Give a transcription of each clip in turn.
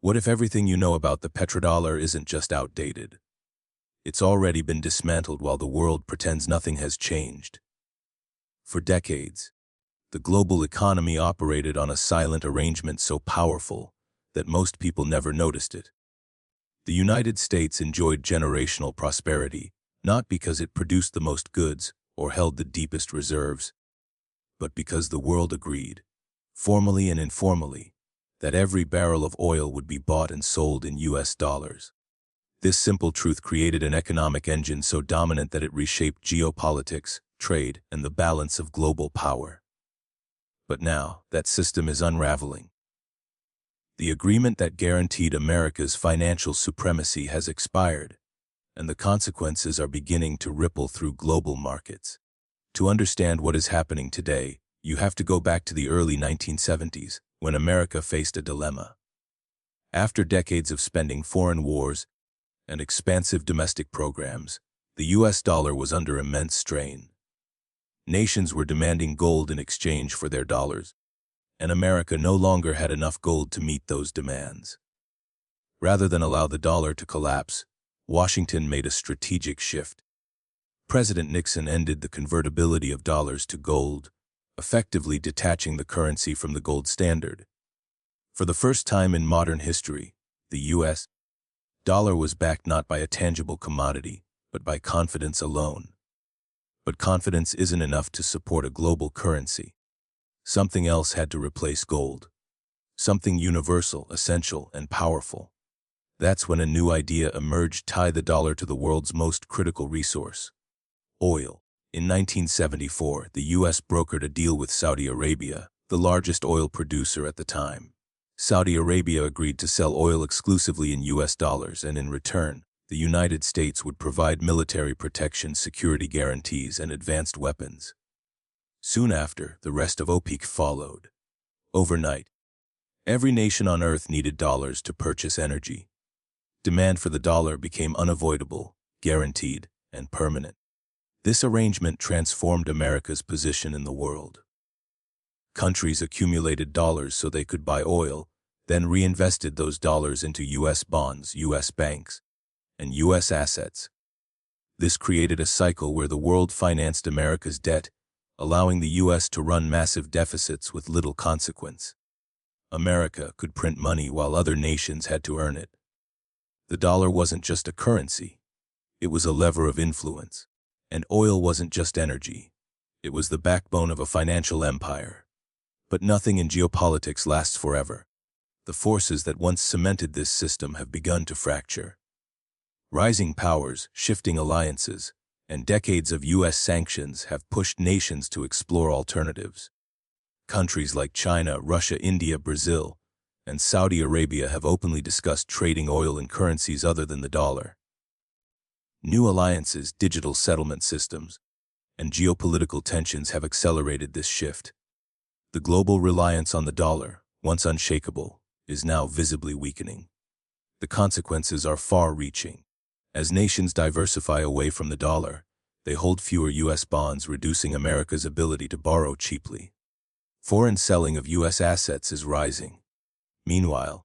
What if everything you know about the petrodollar isn't just outdated? It's already been dismantled while the world pretends nothing has changed. For decades, the global economy operated on a silent arrangement so powerful that most people never noticed it. The United States enjoyed generational prosperity, not because it produced the most goods or held the deepest reserves, but because the world agreed, formally and informally, that every barrel of oil would be bought and sold in US dollars. This simple truth created an economic engine so dominant that it reshaped geopolitics, trade, and the balance of global power. But now, that system is unraveling. The agreement that guaranteed America's financial supremacy has expired, and the consequences are beginning to ripple through global markets. To understand what is happening today, you have to go back to the early 1970s, when America faced a dilemma. After decades of spending foreign wars and expansive domestic programs, the US dollar was under immense strain. Nations were demanding gold in exchange for their dollars, and America no longer had enough gold to meet those demands. Rather than allow the dollar to collapse, Washington made a strategic shift. President Nixon ended the convertibility of dollars to gold, effectively detaching the currency from the gold standard. For the first time in modern history, the U.S. dollar was backed not by a tangible commodity, but by confidence alone. But confidence isn't enough to support a global currency. Something else had to replace gold. Something universal, essential, and powerful. That's when a new idea emerged: tie the dollar to the world's most critical resource: oil. In 1974, the U.S. brokered a deal with Saudi Arabia, the largest oil producer at the time. Saudi Arabia agreed to sell oil exclusively in U.S. dollars, and in return, the United States would provide military protection, security guarantees, and advanced weapons. Soon after, the rest of OPEC followed. Overnight, every nation on Earth needed dollars to purchase energy. Demand for the dollar became unavoidable, guaranteed, and permanent. This arrangement transformed America's position in the world. Countries accumulated dollars so they could buy oil, then reinvested those dollars into U.S. bonds, U.S. banks, and U.S. assets. This created a cycle where the world financed America's debt, allowing the U.S. to run massive deficits with little consequence. America could print money while other nations had to earn it. The dollar wasn't just a currency. It was a lever of influence. And oil wasn't just energy. It was the backbone of a financial empire. But nothing in geopolitics lasts forever. The forces that once cemented this system have begun to fracture. Rising powers, shifting alliances, and decades of U.S. sanctions have pushed nations to explore alternatives. Countries like China, Russia, India, Brazil, and Saudi Arabia have openly discussed trading oil in currencies other than the dollar. New alliances, digital settlement systems, and geopolitical tensions have accelerated this shift. The global reliance on the dollar, once unshakable, is now visibly weakening. The consequences are far-reaching. As nations diversify away from the dollar, they hold fewer U.S. bonds, reducing America's ability to borrow cheaply. Foreign selling of U.S. assets is rising. Meanwhile,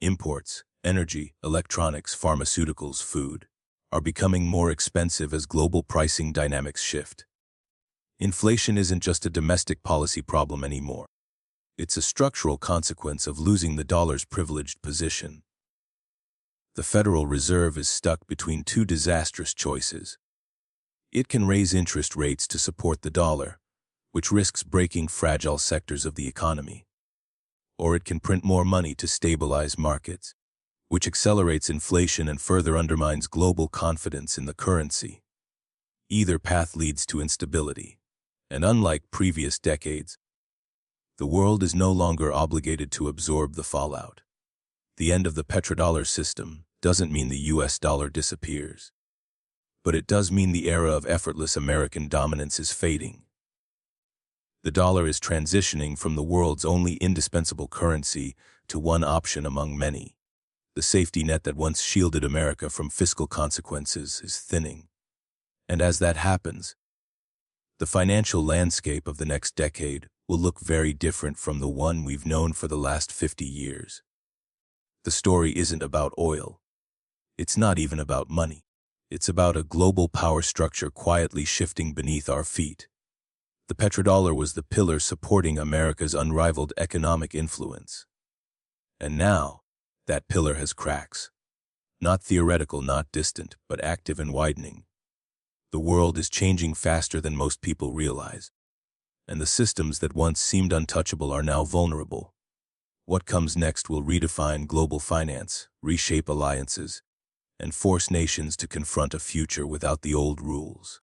imports, energy, electronics, pharmaceuticals, food, are becoming more expensive as global pricing dynamics shift. Inflation isn't just a domestic policy problem anymore. It's a structural consequence of losing the dollar's privileged position. The Federal Reserve is stuck between two disastrous choices. It can raise interest rates to support the dollar, which risks breaking fragile sectors of the economy. Or it can print more money to stabilize markets, which accelerates inflation and further undermines global confidence in the currency. Either path leads to instability, and unlike previous decades, the world is no longer obligated to absorb the fallout. The end of the petrodollar system doesn't mean the US dollar disappears, but it does mean the era of effortless American dominance is fading. The dollar is transitioning from the world's only indispensable currency to one option among many. The safety net that once shielded America from fiscal consequences is thinning. And as that happens, the financial landscape of the next decade will look very different from the one we've known for the last 50 years. The story isn't about oil. It's not even about money. It's about a global power structure quietly shifting beneath our feet. The petrodollar was the pillar supporting America's unrivaled economic influence. And now, that pillar has cracks. Not theoretical, not distant, but active and widening. The world is changing faster than most people realize, and the systems that once seemed untouchable are now vulnerable. What comes next will redefine global finance, reshape alliances, and force nations to confront a future without the old rules.